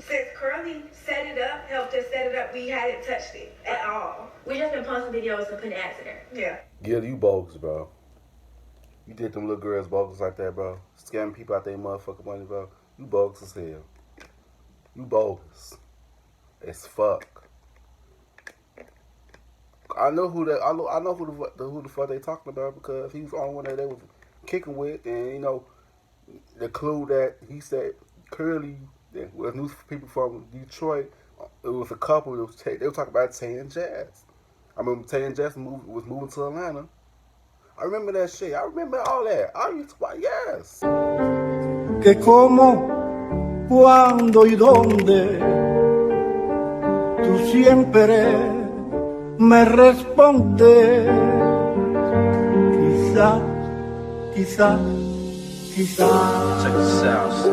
since Curly set it up, helped us set it up, we hadn't touched it at all. We just been posting videos and putting ads in there. Yeah. Gil, you bogus, bro. You did them little girls bogus like that, bro. Scamming people out their motherfucking money, bro. You bogus as hell. You bogus as fuck. I know who the fuck they talking about because he was the only one that they was kicking with, and you know the clue that he said Curly was new people from Detroit. It was a couple. They were talking about Tay and Jazz. I remember Tay and Jazz was moving to Atlanta. I remember that shit. I remember all that. I used to, yes. Que cómo, cuándo y dónde tú siempre me respondes. Quizá. Check this out,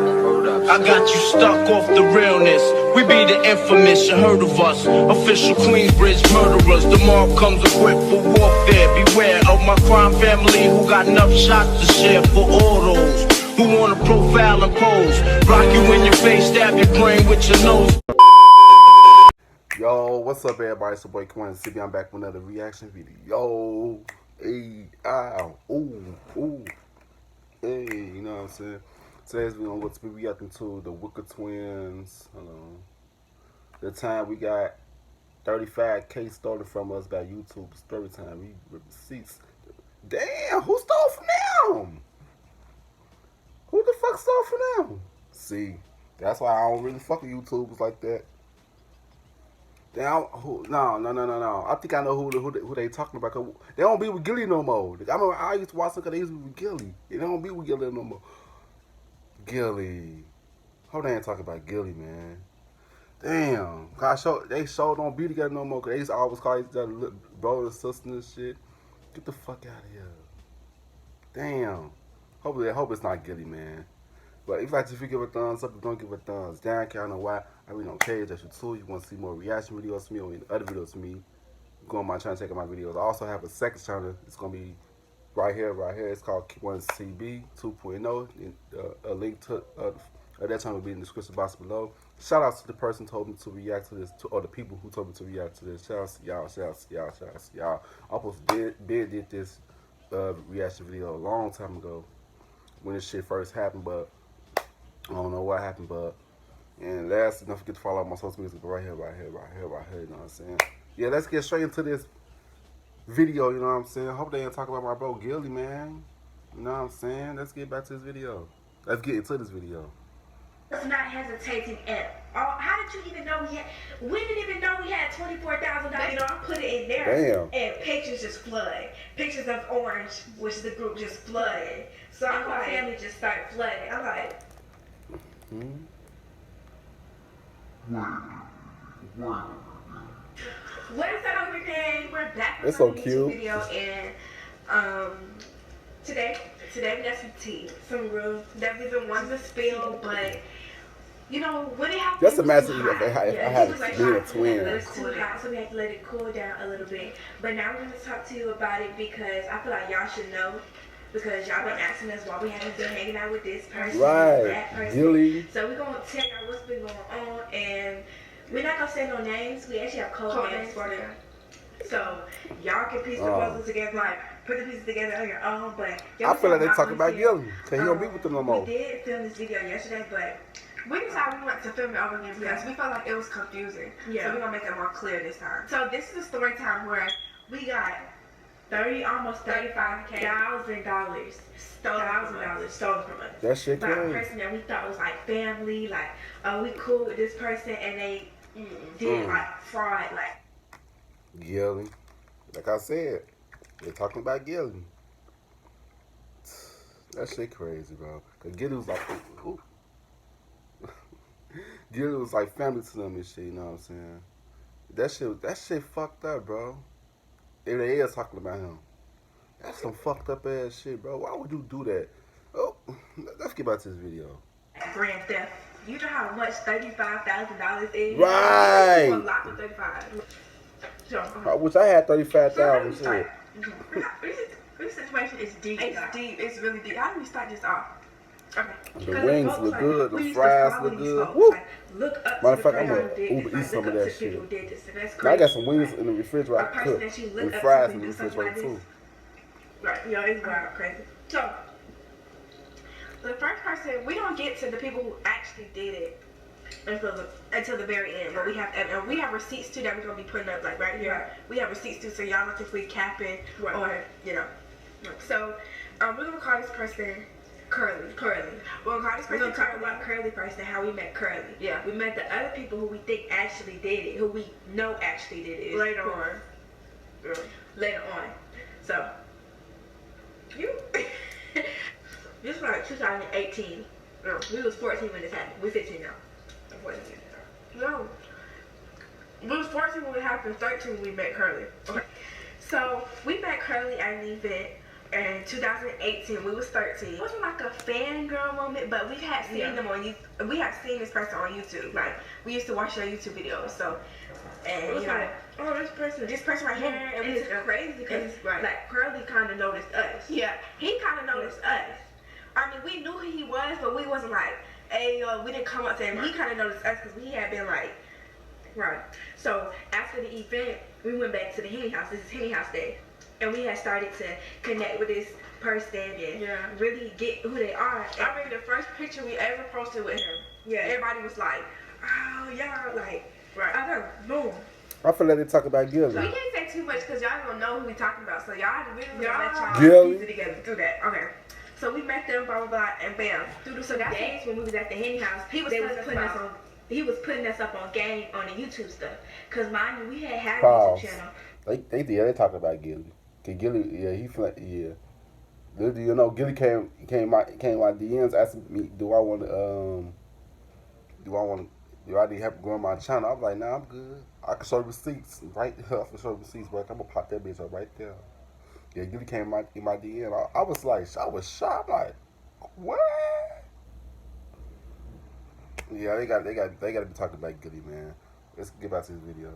I got you stuck off the realness. We be the infamous, you heard of us. Official Queensbridge murderers. The mob comes equipped for warfare. Beware of my crime family who got enough shots to share for all those who wanna profile and pose. Rock you in your face, stab your brain with your nose. Yo, what's up, everybody? It's your boy Twinz. I'm back with another reaction video. Yo, hey, ow, ooh. Hey, you know what I'm saying? Today's we're gonna be reacting to the Wicker Twins. The time we got 35K stolen from us by YouTube Storytime. We receipts. Damn, who stole from them? Who the fuck stole from them? See, that's why I don't really fuck with YouTubers like that. No. I think I know who they talking about. Cause they don't be with Gilly no more. I remember I used to watch them because they used to be with Gilly. They don't be with Gilly no more. Gilly. Hope they ain't talking about Gilly, man. Damn. They don't be together no more because they used to always call each other brother and sister and shit. Get the fuck out of here. Damn. I hope it's not Gilly, man. But if you give a thumbs up, don't give a thumbs down. I don't know why. I really don't care. That's your tool. You want to see more reaction videos from me or any other videos from me, go on my channel, check out my videos. I also have a second channel. It's going to be right here. It's called K1CB 2.0. A link to that channel will be in the description box below. Shout out to the person who told me to react to this, or the people who told me to react to this. Shout out to y'all. I supposed to did this reaction video a long time ago when this shit first happened, but I don't know what happened, but and last, don't forget to follow my social media right here, you know what I'm saying? Yeah, let's get straight into this video, you know what I'm saying? I hope they ain't talking about my bro Gilly, man. You know what I'm saying? Let's get back to this video. Let's get into this video. It's not hesitating at all. How did you even know we didn't even know we had $24,000. You know, I put it in there. Damn. And pictures just flood. Pictures of Orange, which the group just flooded. So my family just started flooding. I'm like, What is up, everything? We're back with so a cute video, and today we got some tea, some real that we've been wanting to spill, but you know when it happened. Just imagine if I had being a twin. It's too hot, so we had to let it cool down a little bit. But now we're gonna talk to you about it because I feel like y'all should know. Because y'all been asking us why we haven't been hanging out with this person, that person. Gilly. So we're going to tell y'all what's been going on, and we're not going to say no names. We actually have code names for them. So y'all can piece the puzzle together, like put the pieces together on your own. But I feel like they're talking about Gilly, because he don't be with them no more. We did film this video yesterday, but we decided we wanted to film it over again because we felt like it was confusing. Yeah. So we're going to make it more clear this time. So this is a story time where we got almost $35,000 stolen from us. That shit crazy. By a person that we thought was like family, like, oh, we cool with this person, and they did like fraud, like. Gilly, like I said, they're talking about Gilly. That shit crazy, bro. Cause Gilly was like, ooh. Gilly was like family to them and shit. You know what I'm saying? That shit fucked up, bro. If they is talking about him, that's some fucked up ass shit, bro. Why would you do that? Oh, let's get back to this video. Grand theft. You know how much $35,000 is? Right. A lot with 35. So, I wish I had 35,000. This situation is deep. It's deep. It's really deep. How do we start this off? Okay. The wings folks, look like, good. we The used to fries follow look these good. folks, Woo! like, look up Matter to of the fact, I'm person gonna who did Uber this, eat some look of up that to people shit. who did this, and that's Now I crazy. got some wings Like, in the refrigerator. a I person cook. that you And look up fries to in the do something like refrigerator this. too. Right, yo, it's wild, crazy. So, the first person, we don't get to the people who actually did it until the very end. But we have receipts too that we're gonna be putting up like right here. Right. We have receipts too, so y'all don't think we capping or you know. So, we're gonna call this person Curly. We're gonna call this person. We're gonna talk about Curly first and how we met Curly. Yeah. We met the other people who we think actually did it, who we know actually did it. Later on. Later on. So, you. This was like 2018. No, we was 14 when this happened. We're 15 now. I'm 14 now. No. We was 14 when it happened, 13 when we met Curly. Okay. So, we met Curly at an event in 2018. We was 13. It wasn't like a fangirl moment, but we had seen them on YouTube. We had seen this person on YouTube. Like, we used to watch their YouTube videos. So, and it was like, oh, this person right here. And it's crazy because, like, Curly kind of noticed us. Yeah. He kind of noticed us. I mean, we knew who he was, but we wasn't like, hey, we didn't come up to him. He kind of noticed us because we had been like, right. So, after the event, we went back to the Henny House. This is Henny House Day. And we had started to connect with this person and really get who they are. I remember the first picture we ever posted with him. Yeah. Everybody was like, oh, y'all, like, I don't know. I feel like they talk about Gilly. So we can't say too much because y'all don't know who we talking about. So y'all really let y'all piece it together through that. Okay. So we met them, blah, blah, blah, and bam. So that's when we was at the Henny House. He was putting us up on game on the YouTube stuff. Because mind you, we had a YouTube channel. They talking about Gilly. Gilly, he feel like, you know, Gilly came my DMs asking me, do I need help growing my channel? I'm like, nah, I'm good. I can show receipts right here. I can show receipts, bro. I'm gonna pop that bitch up right there. Yeah, Gilly came in my DM. I was like, I was shocked. Like, what? Yeah, they got to be talking about Gilly, man. Let's get back to this video.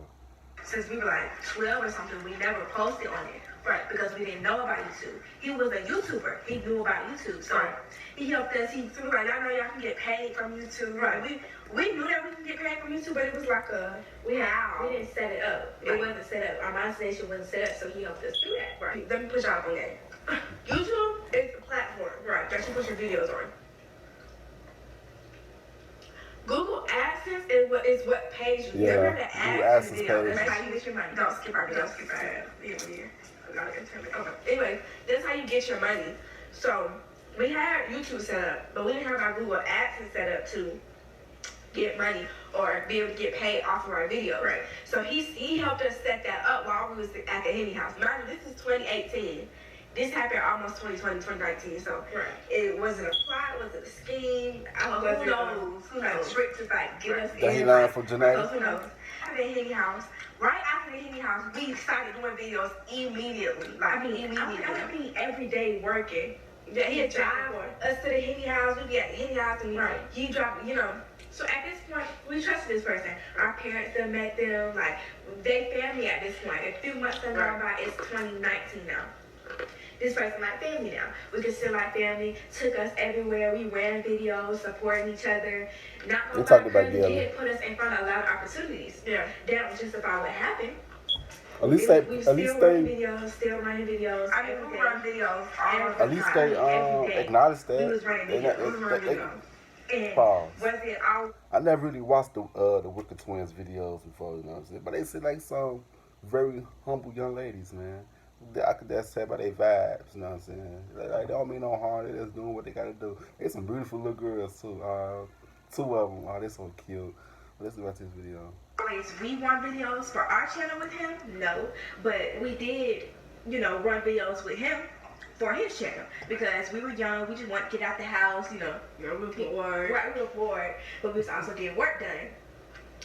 Since we were like 12 or something, we never posted on it. Right, because we didn't know about YouTube. He was a YouTuber. He knew about YouTube. So he helped us. He was like, y'all know y'all can get paid from YouTube. Right. We knew that we can get paid from YouTube, but it was like we didn't set it up. It wasn't set up. Our monetization wasn't set up, so he helped us do that. Right. Let me push y'all on that. YouTube is the platform, right, that you put your videos on. Google AdSense is what page you get. Remember the AdSense video. That's how you get your money. Don't skip our video. Skip our Anyway, that's how you get your money. So we had YouTube set up, but we didn't have our Google AdSense set up to get money or be able to get paid off of our videos. Right. So he helped us set that up while we was at the Henny House. Mind you, this is 2018. This happened almost 2020, 2019. So it wasn't a plot, it wasn't a scheme. Who knows? Who knows? Trick to like get us in. That he learned from Janae. Who knows? At the Henny House. Right after the Henny House, we started doing videos immediately. Like, I mean, every day working. Yeah, he'd drive us to the Henny House. We'd be at the Henny House, and he dropped, you know. So at this point, we trusted this person. Our parents met them. Like, they family at this point. A few months have gone by. It's 2019 now. This person like family now. We could still like family. Took us everywhere. We ran videos, supporting each other. Not gonna lie, Curly did put us in front of a lot of opportunities. Yeah. That was just about what happened. At least they still running videos. I mean, we run videos all the time. At least they acknowledge that. We was running videos. I never really watched the Wicked Twins videos before, you know what I'm saying? But they seem like some very humble young ladies, man. I could just say by their vibes, you know what I'm saying? Like, they don't mean no harm. They just doing what they gotta do. They some beautiful little girls too. Two of them. Oh, they're so cute. Let's go back to this video. We run videos for our channel with him? No. But we did, you know, run videos with him for his channel. Because we were young, we just wanted to get out the house, you know. We were bored. Right, we were bored. But we was also getting work done.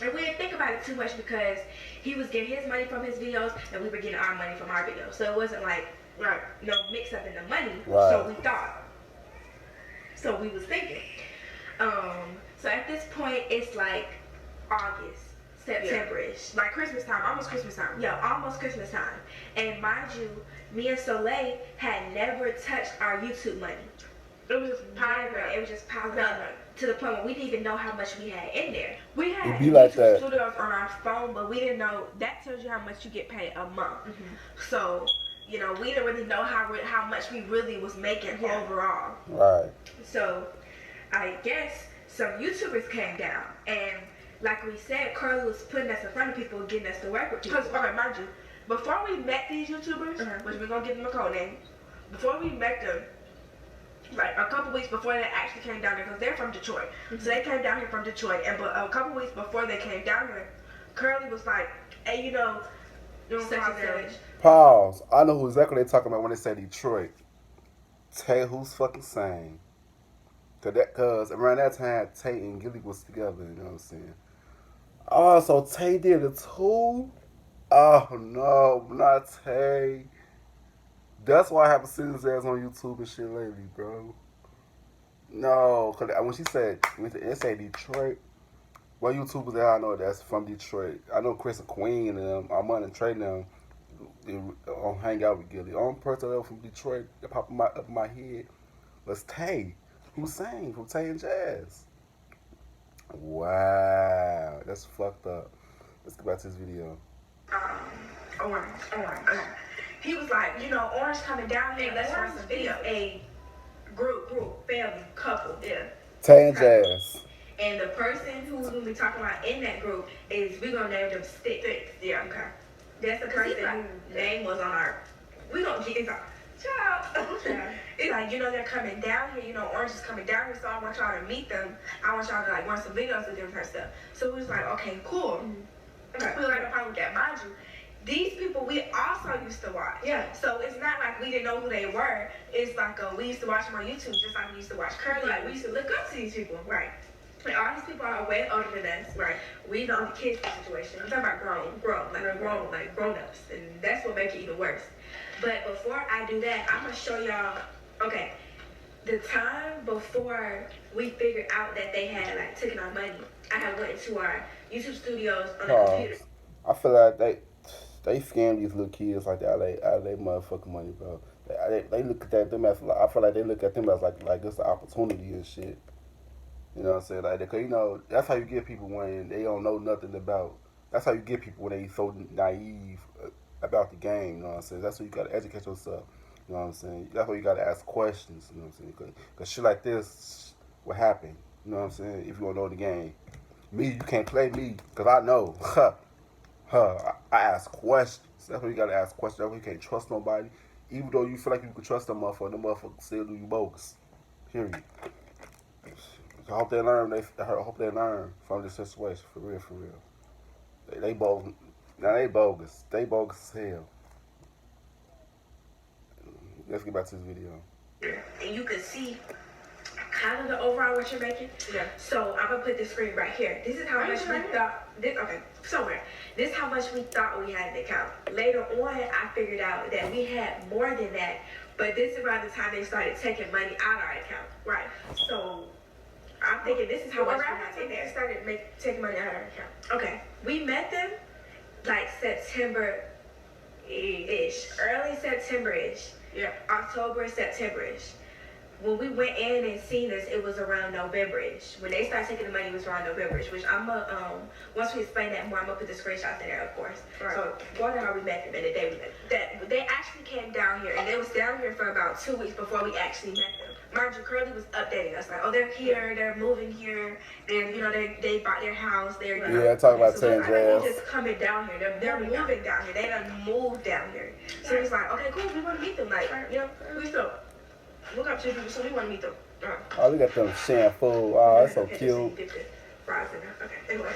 And we didn't think about it too much because he was getting his money from his videos and we were getting our money from our videos. So it wasn't like no mix up in the money. Right. So we thought. So we was thinking. So at this point it's like August, September-ish. Like Christmas time, almost Christmas time. Yeah, almost Christmas time. And mind you, me and Soleil had never touched our YouTube money. It was just piling up. It was just piling up to the point where we didn't even know how much we had in there. We had It be like YouTube that. Studios on our phone, but we didn't know. That tells you how much you get paid a month. So, you know, we didn't really know how much we really was making overall. Right. So, I guess some YouTubers came down, and like we said, Curly was putting us in front of people, getting us to work with people. Because, okay, mind you, before we met these YouTubers, which we're gonna give them a code name, before we met them, like a couple weeks before they actually came down here, because they're from Detroit, so they came down here from Detroit, and but a couple weeks before they came down here, Curly was like, hey, you know, such and such. Pause. I know who exactly they're talking about when they say Detroit. Tay who's fucking saying. Cause around that time, Tay and Gilly was together, you know what I'm saying? Oh, so Tay did it too? Oh no, not Tay. That's why I haven't seen his ass on YouTube and shit lately, bro. No, cause when she said, when it said Detroit, what YouTubers that I know that's from Detroit? I know Chris and Queen and them, Armand and Trey and them, they hang out with Gilly. The only person that from Detroit that popped up in my head was Tay. Who's sang from Tay and Jazz. Wow, that's fucked up. Let's get back to this video. Orange. He was like, you know, Orange coming down here, let's run some videos. A group, family, couple, Tay and Jazz. And the person who's gonna be talking about in that group is, we're gonna name them Sticks. Yeah, okay. That's the person whose name was on our, we gonna get it. Child. It's like, you know, they're coming down here, you know, Orange is coming down here, so I want y'all to meet them. I want y'all to like run some videos with them and her stuff. So we was like, okay, cool. Okay. We were like, no problem with that. Mind you, these people we also used to watch. Yeah. So it's not like we didn't know who they were. It's like we used to watch them on YouTube just like we used to watch Curly. Like we used to look up to these people. Right. Like all these people are way older than us. Right. We know the kids situation. I'm talking about grown-ups. And that's what makes it even worse. But before I do that, I'm going to show y'all, okay, the time before we figured out that they had, like, taken our money, I had went into our YouTube studios on the computer. I feel like they scam these little kids like that out of their motherfucking money, bro. They look at them as, I feel like they look at them as, like it's an opportunity and shit. You know what I'm saying? Like, because, you know, that's how you get people when they don't know nothing about, that's how you get people when they so naive about the game, you know what I'm saying? That's why you gotta educate yourself, you know what I'm saying? That's why you gotta ask questions, you know what I'm saying? Cause shit like this will happen, you know what I'm saying? If you don't know the game. Me, you can't play me, cause I know. I ask questions. That's why you gotta ask questions. That's why you can't trust nobody. Even though you feel like you can trust them motherfucker, the motherfucker still do you bogus. Period. So I hope they learn. I hope they learn from this situation, for real. They bogus. Now they bogus. They bogus as hell. Let's get back to this video. And you can see kind of the overall what you're making. Yeah. So I'm gonna put this screen right here. This is how much we thought. This is how much we thought we had in the account. Later on, I figured out that we had more than that. But this is around the time they started taking money out of our account. Right. So I'm thinking this is how much they started taking money out of our account. Okay. We met them like September-ish, early September-ish. Yeah. October, September-ish. When we went in and seen this, it was around November-ish. When they started taking the money, it was around November-ish, which I'm once we explain that more, I'm gonna put the screenshots in there, of course. Right. So, go to how we met them and the day we met them. They actually came down here, and they was down here for about 2 weeks before we actually met them. Mind you, Curly was updating us, like, oh, they're here, they're moving here, and, you know, they bought their house, they're, you know. Yeah, talk about so Tay and Jazz. They're just coming down here, they're moving down here, they done moved down here. So it's like, okay, cool, we want to meet them, like, you know, we still look up to people, so we want to meet them. Oh, look at them sharing food. Oh, that's so cute. Fries in there. Okay, anyway.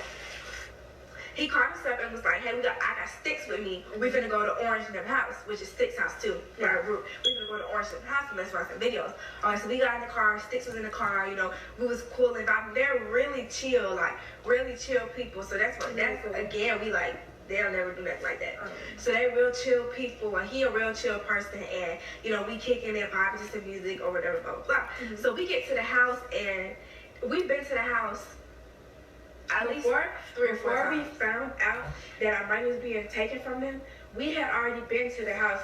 He called us up and was like, hey, I got Sticks with me. We're going to go to Orange in their house, which is Sticks' house too. Yeah. We're going to go to Orange in their house and let's run some videos. All right, so we got in the car. Sticks was in the car. You know, we was cool and vibing. They're really chill, like really chill people. So that's again, we like, they'll never do nothing like that. So they're real chill people, and he a real chill person, and you know, we kicking in popping to some music or whatever, blah blah blah. Mm-hmm. So we get to the house, and we've been to the house at least 3 or 4 times. Before we found out that our money was being taken from them, we had already been to the house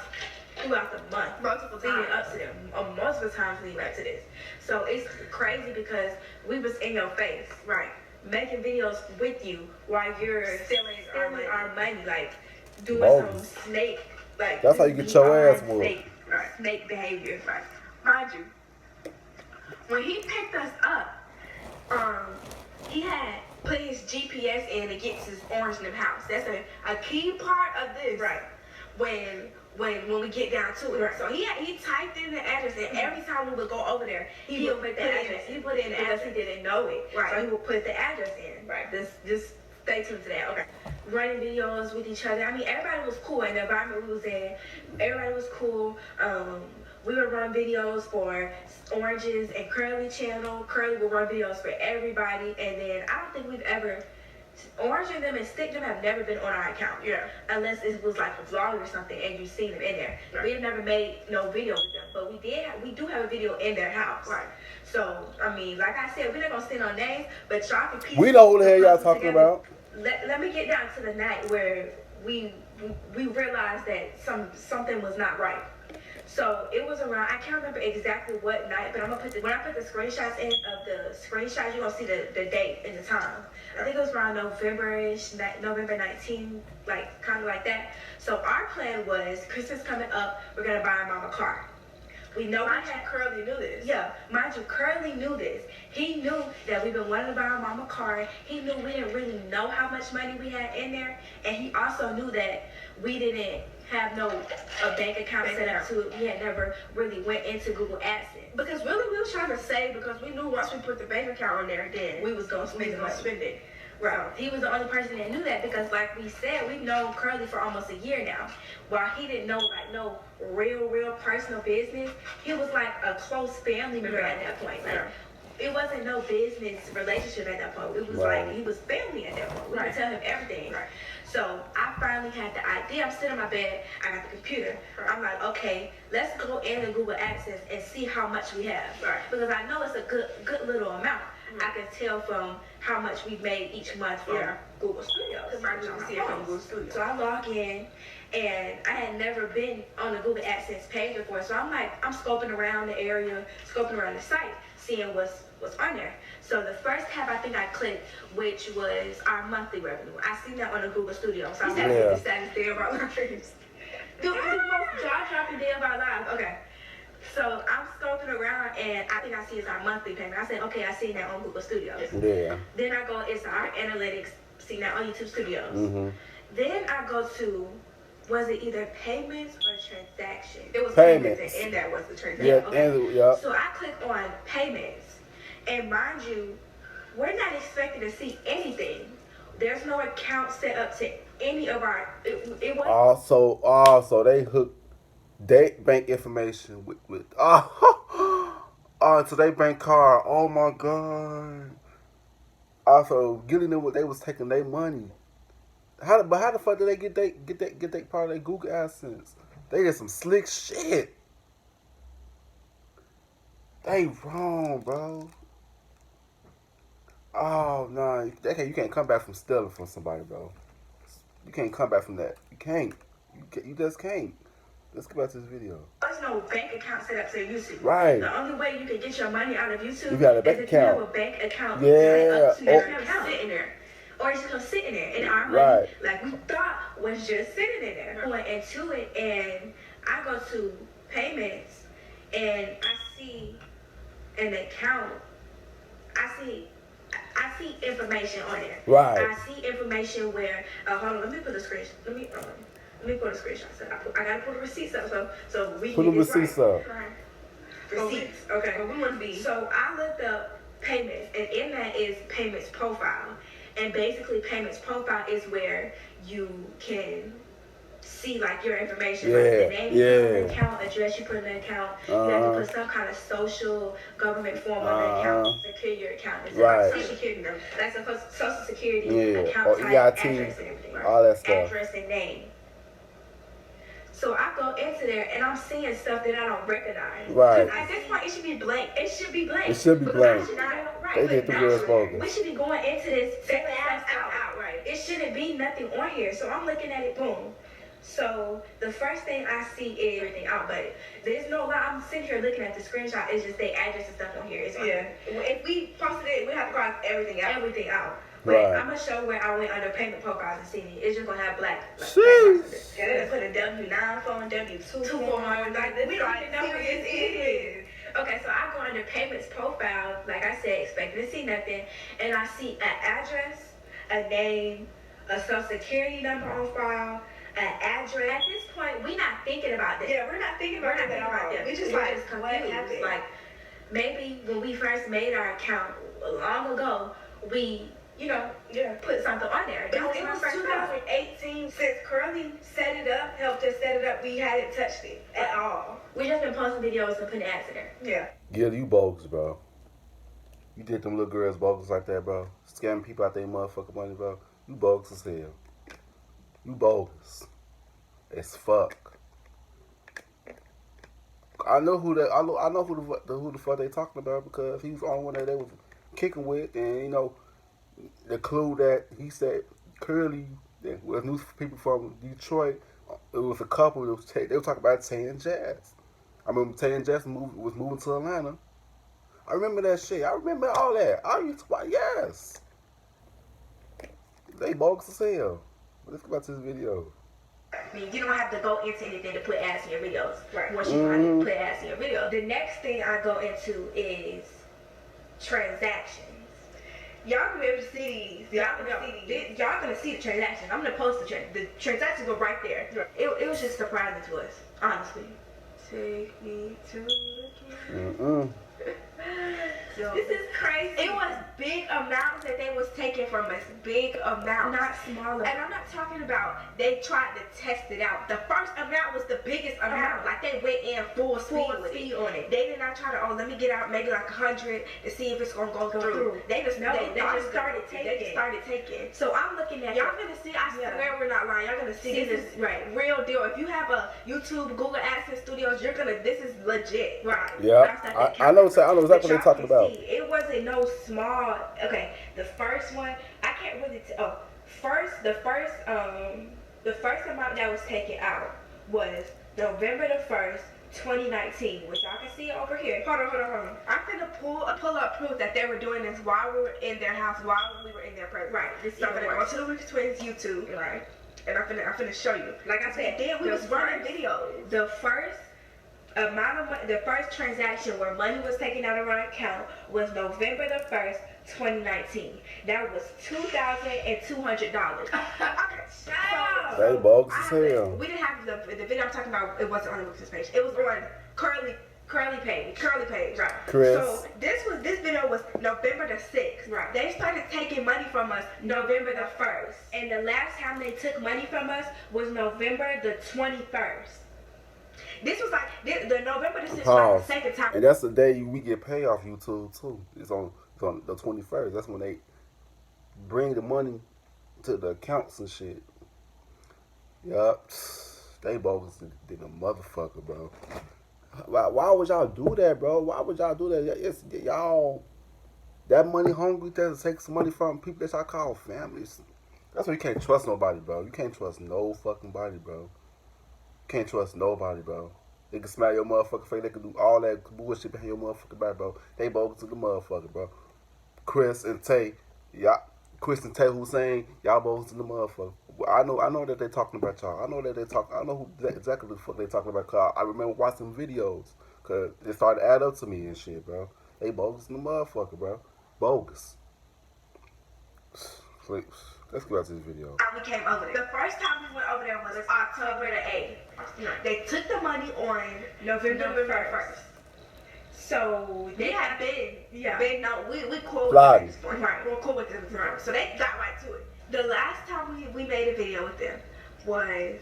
throughout the month. Multiple Leading times. up to them. Multiple times leading up to this. So it's crazy because we was in your face. Right. Making videos with you while you're Stealing our money. Like, doing Bogus. some snake. Like, That's how you get your ass whooped. Snake behavior. Right. Mind you, when he picked us up, He had put his GPS in to get to his Orange Nim house. That's a key part of this. Right. When we get down to it. Right. So he typed in the address, and every time we would go over there, he would put the address. He put in the address. He didn't know it. Right. So he would put the address in. Right. Just stay tuned to that. Okay. Running videos with each other. I mean, everybody was cool in the environment we was in. Everybody was cool. We would run videos for Orange's and Curly channel. Curly would run videos for everybody, and then I don't think we've ever. Orange and them and Stick them have never been on our account. Yeah. Unless it was like a vlog or something and you've seen them in there. Right. We have never made no video with them, but we do have a video in their house. Right. So, I mean, like I said, we're not gonna say no names, but y'all can piece We know who the hell the y'all puzzle talking together. about. Let me get down to the night where we realized that something was not right. So it was around, I can't remember exactly what night, but when I put the screenshots in of the screenshots, you're gonna see the date and the time. I think it was around November-ish, November 19th, like kind of like that. So our plan was, Christmas coming up, we're gonna buy our mom a car. We know Curly knew this. Yeah, mind you, Curly knew this. He knew that we've been wanting to buy our mom a car. He knew we didn't really know how much money we had in there, and he also knew that we didn't have a bank account set up to it. We had never really went into Google AdSense. Because really we was trying to save because we knew once we put the bank account on there, then We was gonna spend it. Right. He was the only person that knew that because, like we said, we've known Curly for almost a year now. While he didn't know like no real personal business, he was like a close family member at that point. Like it wasn't no business relationship at that point. It was like he was family at that point. We could tell him everything. Right. So I finally had the idea. I'm sitting on my bed. I got the computer. I'm like, okay, let's go into Google AdSense and see how much we have. Right. Because I know it's a good little amount. I can tell from how much we've made each month from Google Studios. So I log in, and I had never been on the Google AdSense page before. So I'm scoping around the area, scoping around the site, seeing what's on there. So the first tab I think I clicked, which was our monthly revenue. I seen that on the Google Studio. So I said, the saddest day of our lives. The most jaw-dropping day of our lives. Okay. So I'm scoping around, and I think I see it's our monthly payment. I said, okay, I seen that on Google Studios. Yeah. Then I go, it's our analytics, seen that on YouTube Studios. Mm-hmm. Then I go to, was it either payments or transaction? It was Payments. And that was the transaction. Yeah, Okay. So I click on payments, and mind you, we're not expecting to see anything. There's no account set up to any of our. It was Also, they hooked their bank information with to their bank card. Oh my god. Also, getting them what they was taking their money. How the fuck did they get that part of their Google AdSense? They did some slick shit. They wrong, bro. Oh no, you can't come back from stealing from somebody, bro. You can't come back from that. You can't. You just can't. Let's get back to this video. There's no bank account set up to YouTube. Right. The only way you can get your money out of YouTube You got a bank is if account. you have a bank account. Yeah. Sitting there. Or it's just gonna sit in there. And our money, like we thought, was just sitting in there. I went into it, and I go to payments, and I see an account. I see information on there. Right. I see information where hold on, let me put the screenshot. Let me put a screenshot. So I gotta put the receipts up so we Put can the get receipts right. up. Receipts. Okay. Well, we want to be. So I looked up payments, and in that is payments profile. And basically, payments profile is where you can see like your information, like the name you put in the account, address you put in the account. You have to put some kind of social government form on the account to secure your account. It's like social security number. That's a social security account type, address and everything. All that stuff. Address and name. So I go into there and I'm seeing stuff that I don't recognize. Right. At this point, it should be blank. It should be blank. It should be Because blank. I should not, right. They did the real bogus. We should be going into this out. Right. It shouldn't be nothing on here. So I'm looking at it, boom. So the first thing I see is everything out, but there's no lie. I'm sitting here looking at the screenshot. It's just their address and stuff on here. It's if we posted it, we have to cross everything out. But I'm gonna show where I went under payment profiles and see it. It's just gonna have black. Yeah, put a W9 phone, W2 phone. Like we don't even know who this is. Okay, so I go under payments profile, like I said, expecting to see nothing, and I see an address, a name, a social security number on file, an address. At this point, we're not thinking about this. Yeah, we're not thinking about that at all. We're just like, what happened? Like, maybe when we first made our account long ago, we, put something on there. It was 2018 since Curly set it up, helped us set it up. We hadn't touched it at all. We just been posting videos and putting ads in there. Yeah. Gil, you bogus, bro. You did them little girls bogus like that, bro. Scamming people out their motherfucking money, bro. You bogus as hell. You bogus as fuck. I know who the fuck they talking about because he was on one that they was kicking with, and the clue that he said Curly was new people from Detroit. It was a couple that they were talking about Tay and Jazz. I remember Tay and Jazz was moving to Atlanta. I remember that shit. I remember all that. Yes. They bogus as hell. Let's go back to this video. I mean, you don't have to go into anything to put ads in your videos. Right. Once you know how to put ads in your video. The next thing I go into is transactions. Y'all gonna be able to see these. Y'all gonna see the transaction. I'm gonna post the transactions go right there. It was just surprising to us, honestly. Take me to the game. So, this is crazy. It was big amounts that they was taking from us. Big amounts. Not small. And I'm not talking about they tried to test it out. The first amount was the biggest amount. Like they went in full speed on it. They did not try to, let me get out maybe like 100 to see if it's gonna go through. They just started taking. So I'm looking at y'all gonna see. I swear we're not lying. Y'all gonna see this is real deal. If you have a YouTube, Google AdSense Studios, this is legit. Right. Yeah. I know exactly what they're talking about. It wasn't no small. Okay, the first one I can't really tell. The first amount that was taken out was November the 1st, 2019, which y'all can see over here. Hold on. I'm gonna pull up proof that they were doing this while we were in their house, while we were in their presence. Right. So I'm gonna go to the Twinz YouTube. Right. And I'm gonna show you. Like I said, then we was running videos. The first amount of money, the first transaction where money was taken out of our account was November the 1st, 2019. That was $2,200. They bogus as hell. We didn't have the video I'm talking about. It wasn't on the Wix's page. It was on Curly page, right? Chris. So this video was November the 6th. Right. They started taking money from us November the 1st. And the last time they took money from us was November the 21st. This was like the November the 6th was the second time. And that's the day we get paid off YouTube too. It's on the 21st. That's when they bring the money to the accounts and shit. Yup. They bogus than a motherfucker, bro. Why would y'all do that, bro? Why would y'all do that? It's y'all that money hungry to take some money from people that y'all call families. That's why you can't trust nobody, bro. You can't trust no fucking body, bro. Can't trust nobody, bro. They can smell your motherfucking face. They can do all that bullshit behind your motherfucking back, bro. They bogus to the motherfucker, bro. Chris and Tay Hussein, y'all bogus to the motherfucker. I know that they talking about y'all. I know exactly the fuck they talking about. Cause I remember watching videos. Cause it started to add up to me and shit, bro. They bogus to the motherfucker, bro. Bogus. Let's go back to this video. We came over there. The first time we went over there was October the 8th. They took the money on November 1st. So they had been we cool with this point. Right. We're cool with them. Right. So they got right to it. The last time we made a video with them was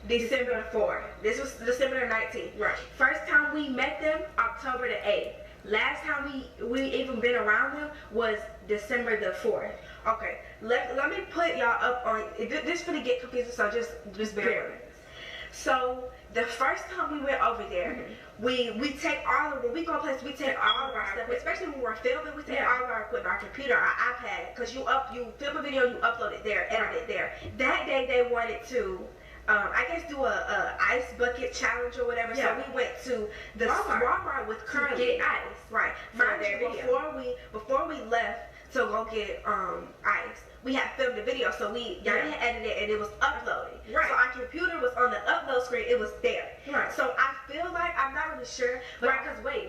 December the 4th. This was December the 19th. Right. First time we met them, October the 8th. Last time we even been around them was December the 4th. Okay, let me put y'all up on this. Finna get confusing, so just bear with us. So the first time we went over there, we take all of when we go places, we take all of our stuff, especially when we're filming, we take all of our equipment, our computer, our iPad, because you film a video, you upload it there, edit it there. That day they wanted to I guess do a ice bucket challenge or whatever. So we went to the Walmart with Curly to get ice. Right. Mind you, before we left to go get ice, we had filmed the video, so y'all had edited it and it was uploaded. Right. So our computer was on the upload screen, it was there. Right. So I feel like, I'm not really sure, but because wait.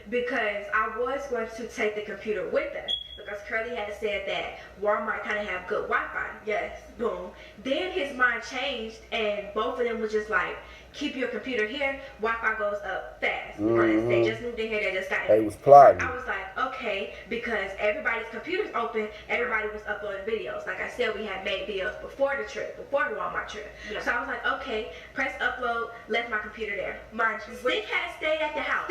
Because I was going to take the computer with us. Because Curly had said that Walmart kind of have good Wi-Fi. Yes. Boom. Then his mind changed and both of them was just like, keep your computer here, Wi-Fi goes up fast. They just moved in here, they just got it. They was plotting. I was like, okay, because everybody's computer's open, everybody was uploading videos. Like I said, we had made videos before the trip, before the Walmart trip. Yeah. So I was like, okay, press upload, left my computer there. Mind you, Stick had stayed at the house.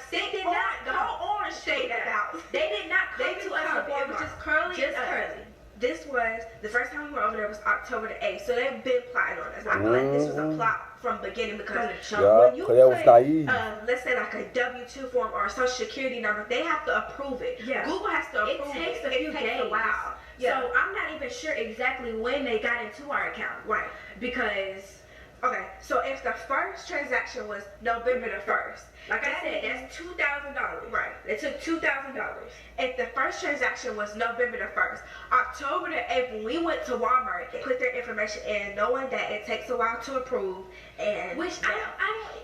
Stick did not go on stayed at the house. They did not come to us before, it was just Curly. Curly. This was, the first time we were over there was October the 8th, so they've been plotting on us. I feel like this was a plot from the beginning because when you put, let's say like a W-2 form or a social security number, they have to approve it. Yeah. Google has to approve it. It takes a while. Yeah. So I'm not even sure exactly when they got into our account. Right. Because, okay, so if the first transaction was November the 1st, like I said, that's $2,000. Right. They took $2,000. If the first transaction was November the 1st, October the 8th, when we went to Walmart, they put their information in, knowing that it takes a while to approve. And which I don't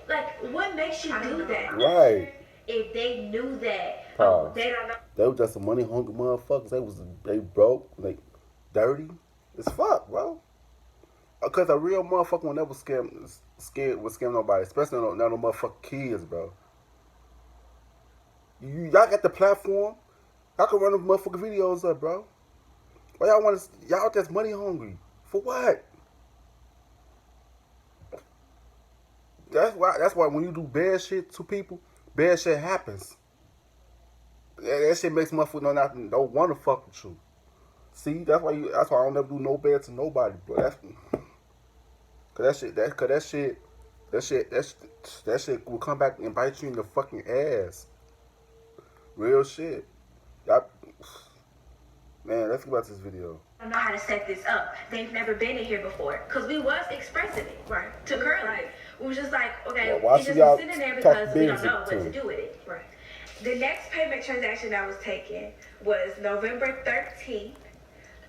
like. What makes you do that? Right. If they knew that, they don't know. They were just some money hungry motherfuckers. They broke, they dirty as fuck, bro. Because a real motherfucker will never scam nobody, especially not no motherfucking kids, bro. Y'all got the platform. Y'all can run them motherfucking videos up, bro. Why y'all just money hungry? For what? That's why when you do bad shit to people, bad shit happens. That shit makes motherfuckers don't want to fuck with you. See, that's why I don't never do no bad to nobody, bro. That shit will come back and bite you in the fucking ass. Real shit. Man, let's get back to this video. I don't know how to set this up. They've never been in here before. Because we was expressing it to Curly. Right. We was just like, okay, we just been sitting there because we don't know what to do with it. Right. The next payment transaction that was taken was November 13th,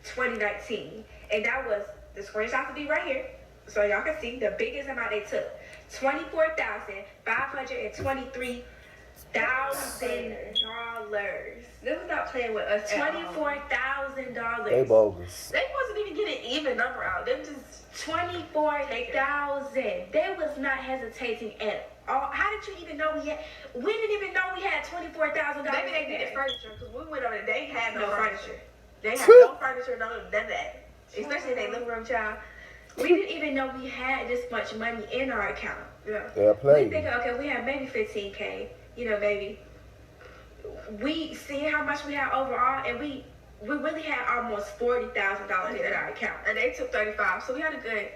2019. And that was, the screenshot to be right here. So y'all can see the biggest amount they took. $24,523,000. They was not playing with us. $24,000. They bogus. They wasn't even getting an even number out. They just 24,000. They was not hesitating at all. How did you even know we didn't even know we had $24,000. Maybe they needed furniture because we went on it. They had no furniture. They had no furniture, none of that. Especially in their living room, child. We didn't even know we had this much money in our account. Yeah. We think, okay, we have maybe 15K. You know, maybe. We see how much we had overall, and we really had almost $40,000 in our account, and they took 35. So we had a good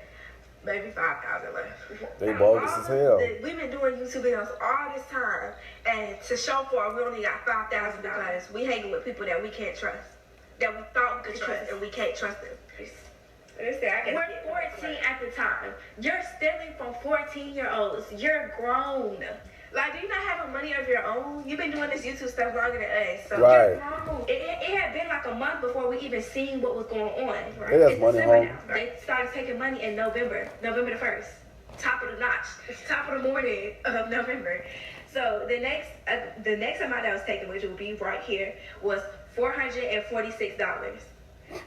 maybe 5,000 left. They bogus as hell. We've been doing YouTube videos all this time, and to show for it, we only got 5,000 because we hanging with people that we can't trust, that we thought we could trust, and we can't trust them. We're 14 at the time. You're stealing from 14-year-olds. You're grown. Like, do you not have money of your own? You've been doing this YouTube stuff longer than us. So right. You're grown. It had been like a month before we even seen what was going on. Right? It's money home. Now. They started taking money in November the 1st. Top of the notch. Top of the morning of November. So the next amount that was taken, which will be right here, was $446.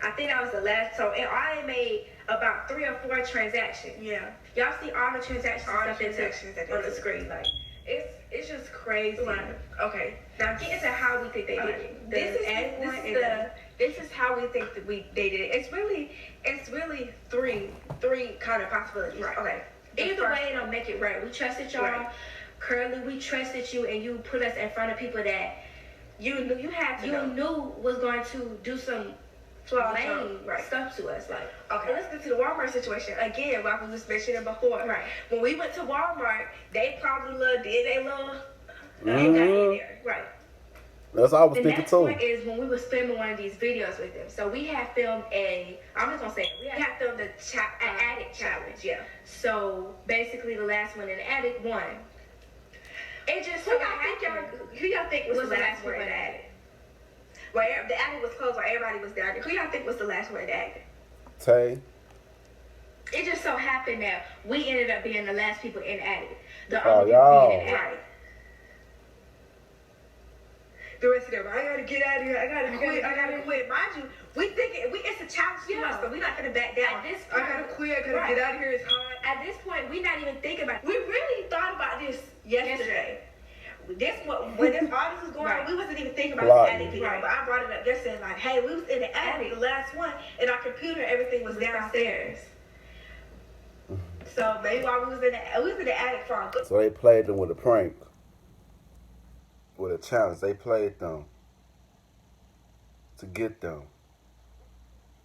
I think that was the last. So I made about 3 or 4 transactions. Yeah. Y'all see all the transactions on the screen. Like, it's just crazy. Right. Okay. Now get into how we think they did it. This is how we think that they did it. It's really three kind of possibilities. Right. Okay. Either way, it'll make it right. We trusted y'all. Right. Curly, we trusted you, and you put us in front of people that you knew was going to do some lame stuff to us. Like, okay, let's get to the Walmart situation again. Like we was mentioning before, right? When we went to Walmart, they probably did they little got in there, right? That's what I was thinking next too. one is when we was filming one of these videos with them. So we had filmed I'm just gonna say it. We had filmed an attic challenge. Yeah. So basically, the last one in the attic won. It just who y'all think was the last one in the attic? Where the attic was closed, while everybody was down there. Who y'all think was the last one in the attic? Tay. It just so happened that we ended up being the last people in the attic. The Oh, only y'all. people being in the attic. The rest of them, I gotta get out of here. I gotta quit. Mind you, it's a challenge to us, but we're not gonna back down. At this point, I gotta quit. I gotta get out of here. It's hard. At this point, we're not even thinking about it. We really thought about this yesterday. When this all this was going on, we wasn't even thinking about the attic video, but I brought it up yesterday. Like, hey, we was in the attic, the last one, and our computer, everything was downstairs. So maybe while we was in the attic for a good. So they played them with a prank. With a challenge, they played them to get them.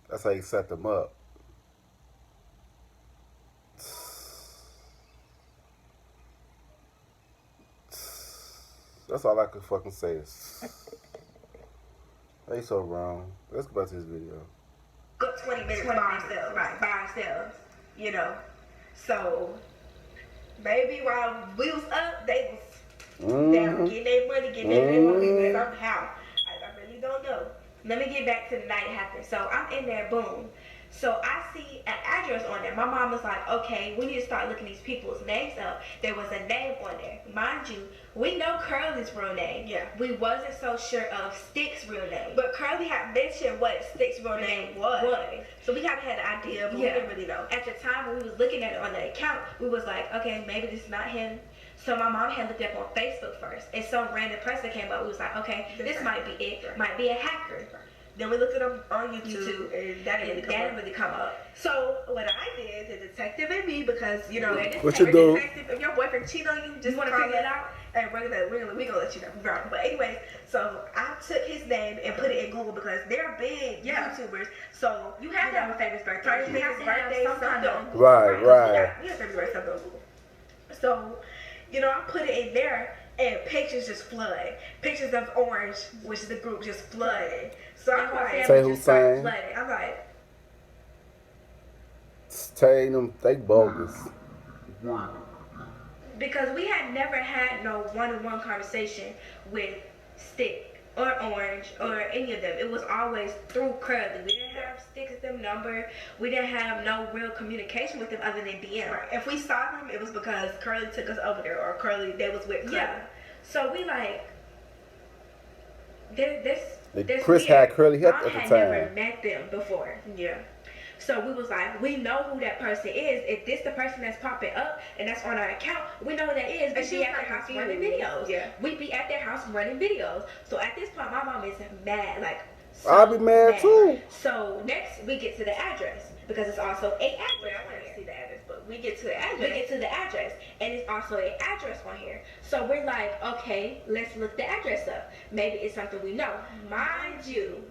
That's how you set them up. That's all I can fucking say. They so wrong. Let's go back to this video. Good 20 minutes by ourselves. Right, by ourselves. You know. So maybe while we was up, they was down, getting their money, somehow. I really don't know. Let me get back to the night it happened. So I'm in there, boom. So I see an address on there. My mom was like, okay, we need to start looking these people's names up. There was a name on there. Mind you, we know Curly's real name. Yeah. We wasn't so sure of Stick's real name. But Curly had mentioned what Stick's real name was. So we kind of had an idea, but we didn't really know. At the time when we was looking at it on the account, we was like, okay, maybe this is not him. So my mom had looked up on Facebook first, and some random person came up. We was like, okay, this might be it. Might be a hacker. Then we looked it up on YouTube, and that didn't really come up. So what I did, the detective and me, because you know, what you do? If your boyfriend cheat on you, just want to figure it out, and we're gonna let you know. But anyways, so I took his name and put it in Google because they're big YouTubers. So you have to have a famous birthday. You have to have something on Google. Right. We have famous birthday on Google. So, you know, I put it in there, and pictures just flood. Pictures of Orange, which is the group, just flooded. So I'm like, say who's saying? I'm like, Tay them, they bogus. because we had never had no one-on-one conversation with Stick or Orange or any of them. It was always through Curly. We didn't have Stick's number. We didn't have no real communication with them other than DM. Right. If we saw them, it was because Curly took us over there, or they was with Curly. Yeah. So we like, Chris had curly hair at the time. I had never met them before. Yeah. So we was like, we know who that person is. If this the person that's popping up and that's on our account, we know who that is. We be at their house running videos. Yeah. We be at their house running videos. So at this point, my mom is mad. Like, so I'll be mad too. So next we get to the address because it's also an address. I want to see the address, but we get to the address. We get to the address, and it's also an address on here. So we're like, okay, let's look the address up. Maybe it's something we know. Mind you,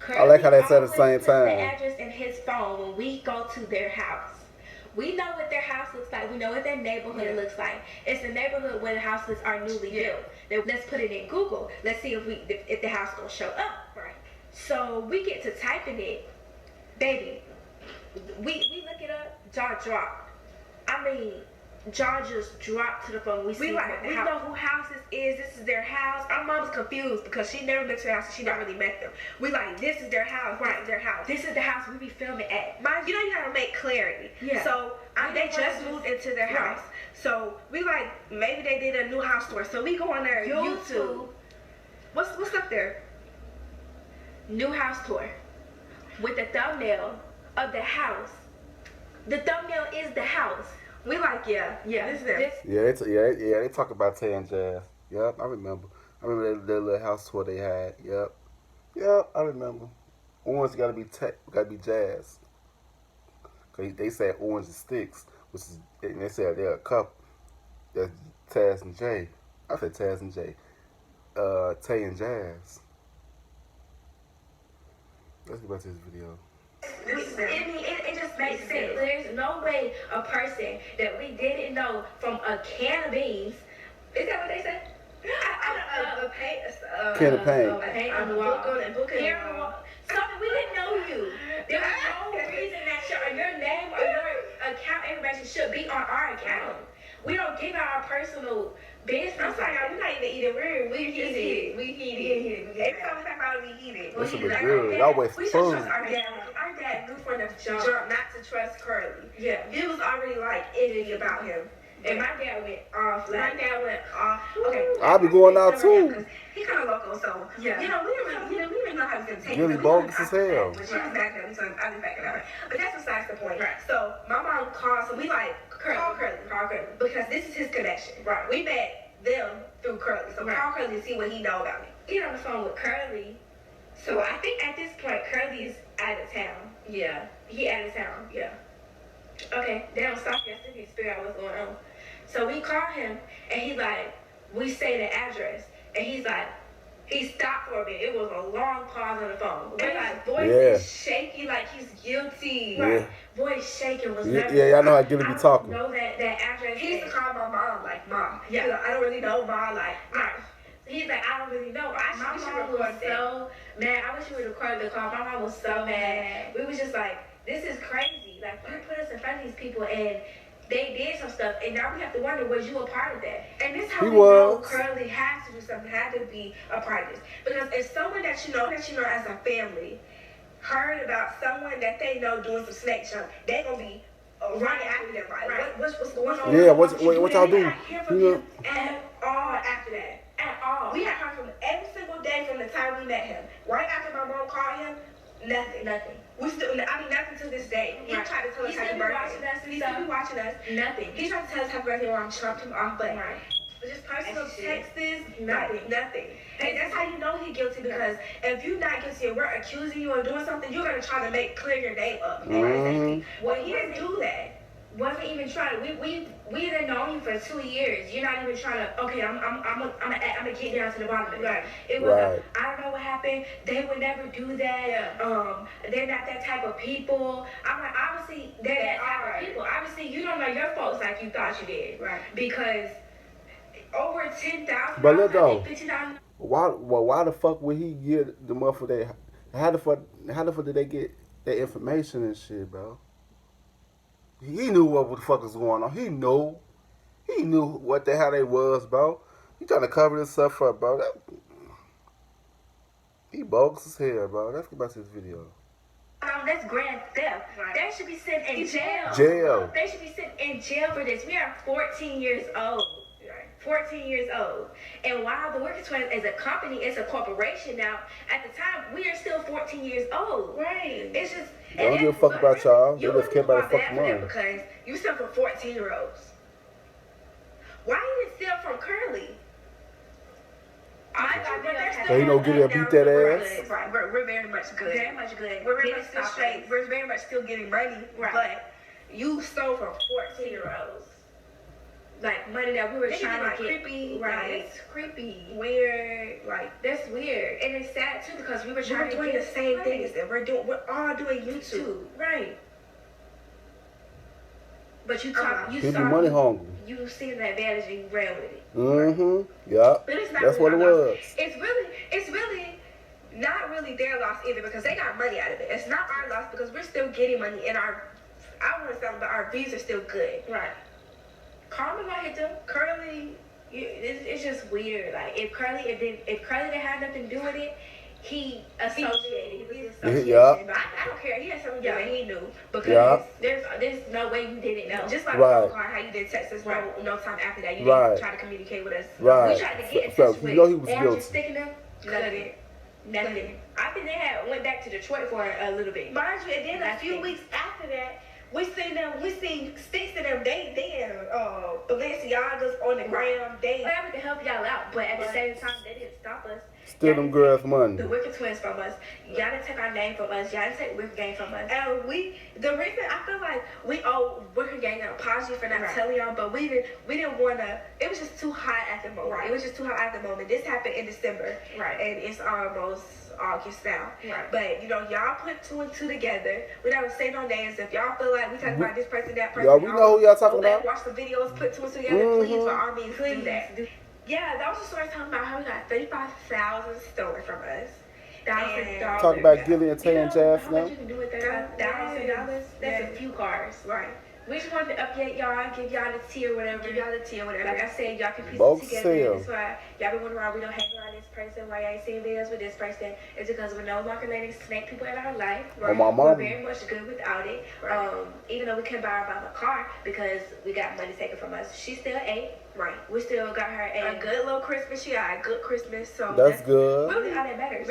I like how they said at the same time. The address in his phone when we go to their house. We know what their house looks like. We know what their neighborhood looks like. It's the neighborhood where the houses are newly built. Then let's put it in Google. Let's see if the house gonna show up. Right. So we get to typing it, baby. We look it up. Jaw dropped. I mean, jaw just dropped to the phone. We know who house this is. This is their house. Our mom's confused because she never been to their house and she never really met them. We like, this is their house. Right. This is their house. This is the house we be filming at. You know you gotta make clarity. Yeah. So they just moved into their house. So we like, maybe they did a new house tour. So we go on their YouTube. What's up there? New house tour with the thumbnail of the house. The thumbnail is the house. We like, this is it. They talk about Tay and Jazz. Yep, I remember. I remember their little house tour they had. Yep, I remember. Orange gotta be Jazz. Cause they said Orange and Sticks, and they said they're a couple. That's Taz and Jay. I said Taz and Jay. Tay and Jazz. Let's get back to this video. It just makes sense. There's no way a person that we didn't know from a can of beans. Is that what they said? Can of paint. A paint on the wall. Here on the wall. Something we didn't know you. There was no reason that your name or your account information should be on our account. We don't give out our personal business. I'm sorry, y'all, we're not even eating. We eat it. We eat it. Every time we talk about it, we eat it. This should be good. Y'all waste We should food. trust our dad. Our dad knew from the jump not to trust Curly. Yeah. It was already like iffy about him. And my dad went off. Okay. I'll be going out too. He kind of loco, so yeah. We didn't really know how he was gonna take it. Really bogus as hell. But she was back there, so I was backing out. But that's besides the point. Right. So my mom called, so we like call Curly, because this is his connection. Right. We met them through Curly, so call Curly to see what he know about me. Get on the phone with Curly. So I think at this point Curly is out of town. Yeah. He out of town. Yeah. Okay. They don't stop yesterday to figure out what's going on. So we call him, and he's like, we say the address, and he's like, he stopped for a bit. It was a long pause on the phone. We're like, voice is shaky, like he's guilty. Yeah. Like, voice shaking was never. Yeah, y'all know how guilty be talking. I don't know that address. He used to call my mom, like, Mom. Yeah. Like, I don't really know, Mom. Like, he's like, I don't really know. My mom was so mad. I wish you would have recorded the call. My mom was so mad. We was just like, this is crazy. Like, you put us in front of these people, and they did some stuff, and now we have to wonder, was you a part of that? And this is how we know Curly has to do something, had to be a part of this. Because if someone that you know as a family, heard about someone that they know doing some snake jump, they're going to be running after them. Like, what's going on? Yeah, what y'all do? We didn't hear from him at all after that. At all. We had heard from him every single day from the time we met him. Right after my mom called him, nothing. We still, nothing to this day. He tried to tell us happy birthday. He still be watching us. Nothing. He tried to tell us happy birthday when I trumped him off, but just personal texts, nothing. And that's how you know he's guilty, because if you're not guilty and we're accusing you of doing something, you're gonna try to make clear your name up. Well, he didn't do that. Wasn't even trying to. We done known you for 2 years. You're not even trying to. Okay, I'm gonna get down to the bottom of it. Right. It was. I don't know what happened. They would never do that. Yeah. They're not that type of people. I'm like, obviously they're that type of people. Obviously you don't know your folks like you thought you did. Right. Because over 10,000. But look though. Why the fuck would he give the motherfucker that? How the fuck did they get that information and shit, bro? He knew what the fuck was going on. He knew what the hell they was, bro. He trying to cover this stuff up, bro. He bogus as hell, bro. Let's get back to this video. That's grand theft. Right. They should be sent in jail. They should be sent in jail for this. We are 14 years old. 14 years old. And while the Thewicker Twins is a company, it's a corporation now, at the time, we are still 14 years old. Right. It's just... They don't give a fuck about y'all. They just care about the fucking money. Because you steal from 14-year-olds. Why you didn't steal from Curly? So he don't get it, beat that ass. Right. We're very much good. Very much good. We're very much still straight. We're very much still getting money. Right. But you stole from 14-year-olds. Like money that we were trying to get. Creepy. Right. It's creepy. Weird. Like, that's weird. And it's sad too, because we were trying to do the same things that we're all doing YouTube. Right. But you talk, you saw money hungry. You seen the advantage and you ran with it. Yeah. That's what it was. It's really not really their loss either, because they got money out of it. It's not our loss, because we're still getting money, and I want to say, but our views are still good. Right. Karma might hit them. Curly, it's just weird. Like, if Curly didn't have nothing to do with it, he associated. Yeah. I don't care. He had something to do with it. He knew, because there's no way you didn't know. Just like phone call, how you did text us no time after that. You didn't try to communicate with us. Right. We tried to get in touch with Orange sticking them. Nothing. I think they went back to Detroit for a little bit. Mind you, and then a few weeks after that, we seen sticks to them. They had Balenciagas on the ground. They were to help y'all out, but at the same time, they didn't stop us. Steal them girls' money. The Wicker Twins from us. Y'all didn't take our name from us. Y'all didn't take Wicker Gang from us. And the reason I feel like we owe Wicker Gang an apology for not telling y'all, but we didn't want to. It was just too hot at the moment. It was just too hot at the moment. This happened in December, and it's almost August now. But y'all put 2 and 2 together. We don't say no names. If y'all feel like we talk about this person, that person, y'all, we know who y'all talking about. Watch the videos, put 2 and 2 together. Please, by all means, do that. Yeah, that was the story talking about how we got 35,000 stolen from us. Talk about Gilly and Tay and Jazz now. How much you can do with $35,000? That's a few cars, right? We just wanted to update y'all, give y'all the tea or whatever. Like I said, y'all can piece it together. That's why y'all been wondering why we don't hang around this person, why y'all ain't seen videos with this person. It's because we're no longer letting snake people in our life. We're very much good without it. Even though we couldn't buy our mama a car because we got money taken from us. She still ate. Right. We still got her a good little Christmas. She got a good Christmas. So that's good. Really all that matters.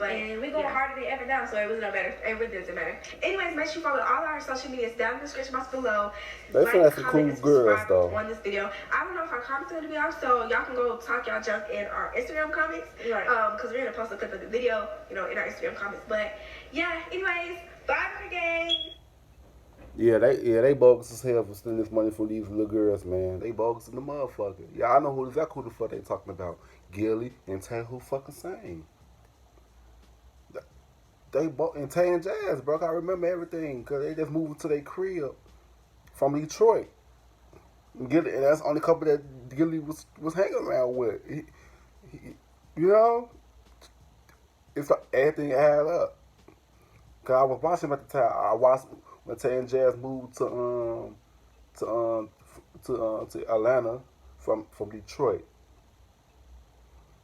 And we go harder than ever now, so it really don't matter. It really doesn't matter. Anyways, make sure you follow all our social medias down in the description box below. They feel like some cool girls though. On this video. I don't know if our comments are gonna be off, so y'all can go talk y'all junk in our Instagram comments. Right. Because we're gonna post a clip of the video, in our Instagram comments. But yeah, anyways, bye gang. Yeah, they bogus as hell for stealing this money from these little girls, man. They bogus in the motherfucker. Yeah, I know exactly who the fuck they talking about. Gilly and Tay, who fucking same. And Tay and Jazz, bro. I remember everything because they just moved to their crib from Detroit. And that's the only couple that Gilly was hanging around with. It's like everything add up. Cause I was watching at the time. I watched when Tay and Jazz moved to Atlanta from Detroit,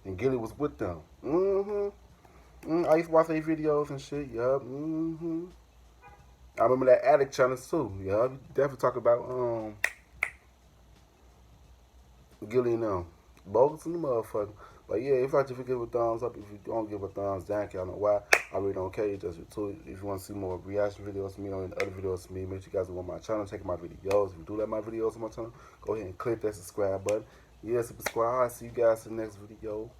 and Gilly was with them. I used to watch their videos and shit. Yup. I remember that Addict channel too. Yup. Definitely talk about Gilly and them. Bogus in the motherfucker. But yeah, if you give a thumbs up, if you don't give a thumbs down, I don't know why. I really don't care. Just if you want to see more reaction videos to me or other videos to me, make sure you guys go on my channel, check my videos. If you do like my videos on my channel, go ahead and click that subscribe button. Yeah, subscribe. I'll see you guys in the next video.